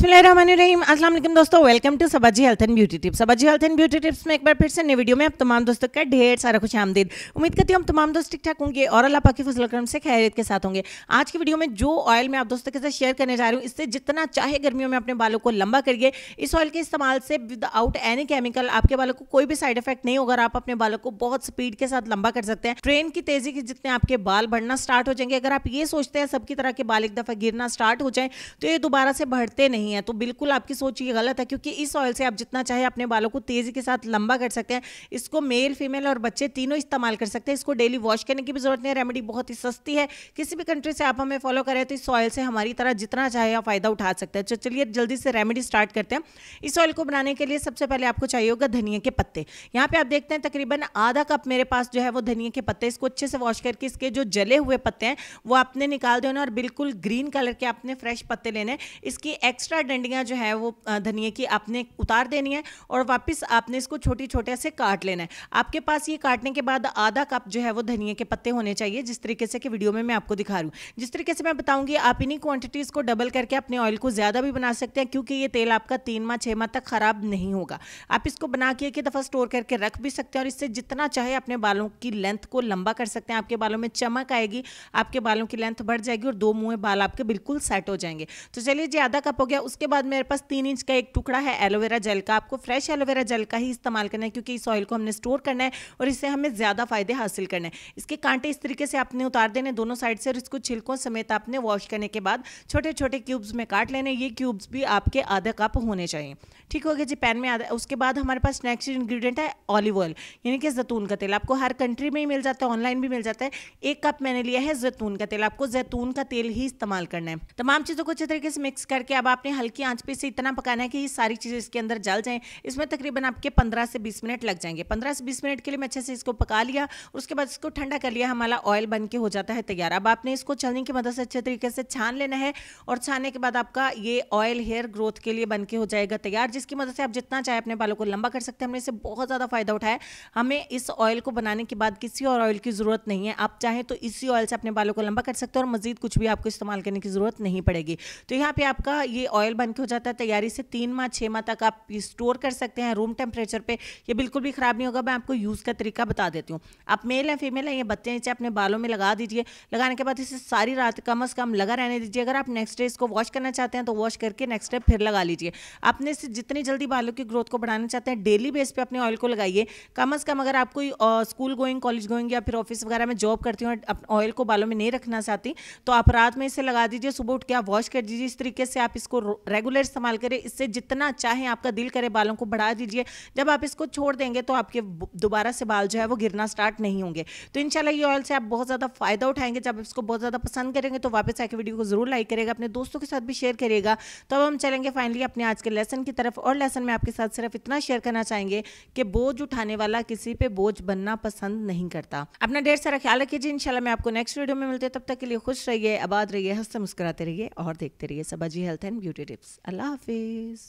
बिस्मिल्लाहिर्रहमानिर्रहीम। अस्सलाम वालेकुम दोस्तों, welcome to Sabaji health and beauty tips. Sabaji health and beauty tips में एक बार फिर से नई वीडियो में आप तमाम दोस्तों का ढेर सारा खुश आमदीद। उम्मीद करती हूँ हम तमाम दोस्त ठीक ठाक होंगे और अल्लाह पाक के फजल करम से खैरियत के साथ होंगे। आज की वीडियो में जो ऑयल मैं आप दोस्तों के साथ शेयर करने जा रही हूँ, इससे जितना चाहे गर्मियों में अपने बालों को लंबा करिए। इस ऑयल के इस्तेमाल से विदाउट एनी केमिकल आपके बालों को कोई भी साइड इफेक्ट नहीं होगा और आप अपने बालों को बहुत स्पीड के साथ लंबा कर सकते हैं। ट्रेन की तेजी के जितने आपके बाल बढ़ना स्टार्ट हो जाएंगे। अगर आप ये सोचते हैं सबकी तरह के बाल एक दफा गिरना स्टार्ट हो जाए तो ये दोबारा से बढ़ते नहीं है, तो बिल्कुल आपकी सोच ये गलत है, क्योंकि इस ऑयल से आप जितना चाहे अपने बालों को तेजी के साथ लंबा कर सकते हैं। इसको मेल फीमेल और बच्चे तीनों इस्तेमाल कर सकते हैं। इसको डेली वॉश करने की भी जरूरत नहीं है। रेमेडी बहुत ही सस्ती है। किसी भी कंट्री से आप हमें फॉलो करें तो इस ऑयल से हमारी तरह जितना चाहे आप फायदा उठा सकते हैं। तो चलिए जल्दी से रेमेडी स्टार्ट करते हैं। इस ऑयल को बनाने के लिए सबसे पहले आपको चाहिए होगा धनिया के पत्ते। यहाँ पे आप देखते हैं तकरीबन आधा कप मेरे पास जो है वो धनिया के पत्ते। इसको अच्छे से वॉश करके इसके जो जले हुए पत्ते हैं वो आपने निकाल देना और बिल्कुल ग्रीन कलर के आपने फ्रेश पत्ते लेने। इसकी एक्स्ट्रा डंडियां जो है वो धनिया की आपने उतार देनी है और वापस आपने इसको छोटे छोटे से काट लेना है। आपके पास ये काटने के बाद आधा कप जो है वो धनिया के पत्ते होने चाहिए, जिस तरीके से कि वीडियो में मैं आपको दिखा रही हूँ। जिस तरीके से मैं बताऊंगी आप इन्हीं क्वांटिटीज को डबल करके अपने ऑयल को ज्यादा भी बना सकते हैं, क्योंकि ये तेल आपका 3 माह 6 माह तक खराब नहीं होगा। आप इसको बना के एक दफा स्टोर करके रख भी सकते हैं और इससे जितना चाहे अपने बालों की लेंथ को लंबा कर सकते हैं। आपके बालों में चमक आएगी, आपके बालों की लेंथ बढ़ जाएगी और 2 मुंह बाल आपके बिल्कुल सेट हो जाएंगे। तो चलिए जी, आधा कप हो गया। उसके बाद मेरे पास 3 इंच का एक टुकड़ा है एलोवेरा जेल का। आपको फ्रेश एलोवेरा जेल का ही इस्तेमाल करना है, क्योंकि इस ऑयल को हमने स्टोर करना है और इससे हमें ज्यादा फायदे हासिल करने हैं। इसके कांटे इस तरीके से आपने उतार देने दोनों साइड से और इसको छिलकों समेत आपने वॉश करने के बाद छोटे छोटे क्यूब्स में काट लेने। ये क्यूब्स भी आपके आधा कप होने चाहिए। ठीक हो गया जी, पैन में आधा। उसके बाद हमारे पास नेक्स्ट इंग्रेडिएंट है ऑलिव ऑयल, यानी कि जैतून का तेल। आपको हर कंट्री में ही मिल जाता है, ऑनलाइन भी मिल जाता है। 1 कप मैंने लिया है जैतून का तेल। आपको जैतून का तेल ही इस्तेमाल करना है। तमाम चीजों को अच्छे तरीके से मिक्स करके अब आपने हल्की आंच पे से इतना पकाना है कि ये सारी चीजें इसके अंदर जल जाएं। इसमें तकरीबन आपके 15 से 20 मिनट लग जाएंगे। 15 से 20 मिनट के लिए मैं अच्छे से इसको पका लिया। उसके बाद इसको ठंडा कर लिया। हमारा ऑयल बन के हो जाता है तैयार। अब आपने इसको छलनी की मदद से अच्छे तरीके से छान लेना है और छानने के बाद आपका ये ऑयल हेयर ग्रोथ के लिए बन के हो जाएगा तैयार, जिसकी मदद से आप जितना चाहे अपने बालों को लंबा कर सकते हैं। हमने इससे बहुत ज़्यादा फायदा उठाया। हमें इस ऑयल को बनाने के बाद किसी और ऑयल की ज़रूरत नहीं है। आप चाहें तो इसी ऑयल से अपने बालों को लंबा कर सकते हैं और मजीद कुछ भी आपको इस्तेमाल करने की ज़रूरत नहीं पड़ेगी। तो यहाँ पे आपका ये ऑयल बन के हो जाता है तैयारी से। 3 माह 6 माह तक आप स्टोर कर सकते हैं रूम टेम्परेचर पे। ये बिल्कुल भी खराब नहीं होगा। मैं आपको यूज़ का तरीका बता देती हूँ। आप मेल हैं फीमेल हैं, ये बच्चे नीचे अपने बालों में लगा दीजिए। लगाने के बाद इसे सारी रात कम से कम लगा रहने दीजिए। अगर आप नेक्स्ट डे इसको वॉश करना चाहते हैं तो वॉश करके नेक्स्ट डे फिर लगा लीजिए। आपने इससे जितनी जल्दी बालों की ग्रोथ को बढ़ाना चाहते हैं डेली बेस पे अपने ऑयल को लगाइए। कम से कम अगर आप कोई स्कूल गोइंग, कॉलेज गोइंग या फिर ऑफिस वगैरह में जॉब करती हूँ और ऑयल को बालों में नहीं रखना चाहती तो आप रात में इसे लगा दीजिए, सुबह उठ के आप वॉश कर दीजिए। इस तरीके से आप इसको रेगुलर इस्तेमाल करें। इससे जितना चाहे आपका दिल करे बालों को बढ़ा दीजिए। जब आप इसको छोड़ देंगे तो आपके दोबारा से बाल जो है वो गिरना स्टार्ट नहीं होंगे। तो इंशाल्लाह ये ऑयल से आप बहुत ज़्यादा फायदा उठाएंगे। जब इसको बहुत ज़्यादा पसंद करेंगे तो वापस आके वीडियो को जरूर लाइक करेगा, अपने दोस्तों के साथ भी शेयर करिएगा। तो अब हम चलेंगे फाइनली अपने आज के लेसन की तरफ। और लेसन में आपके साथ सिर्फ इतना शेयर करना चाहेंगे कि बोझ उठाने वाला किसी पे बोझ बनना पसंद नहीं करता। अपना ढेर सारा ख्याल रखिए जी। इंशाल्लाह मैं आपको नेक्स्ट वीडियो में मिलते, तब तक के लिए खुश रहिए, आबाद रहिए, हंसते मुस्कुराते रहिए और देखते रहिए Sabaji health and beauty tips. Allah Hafiz.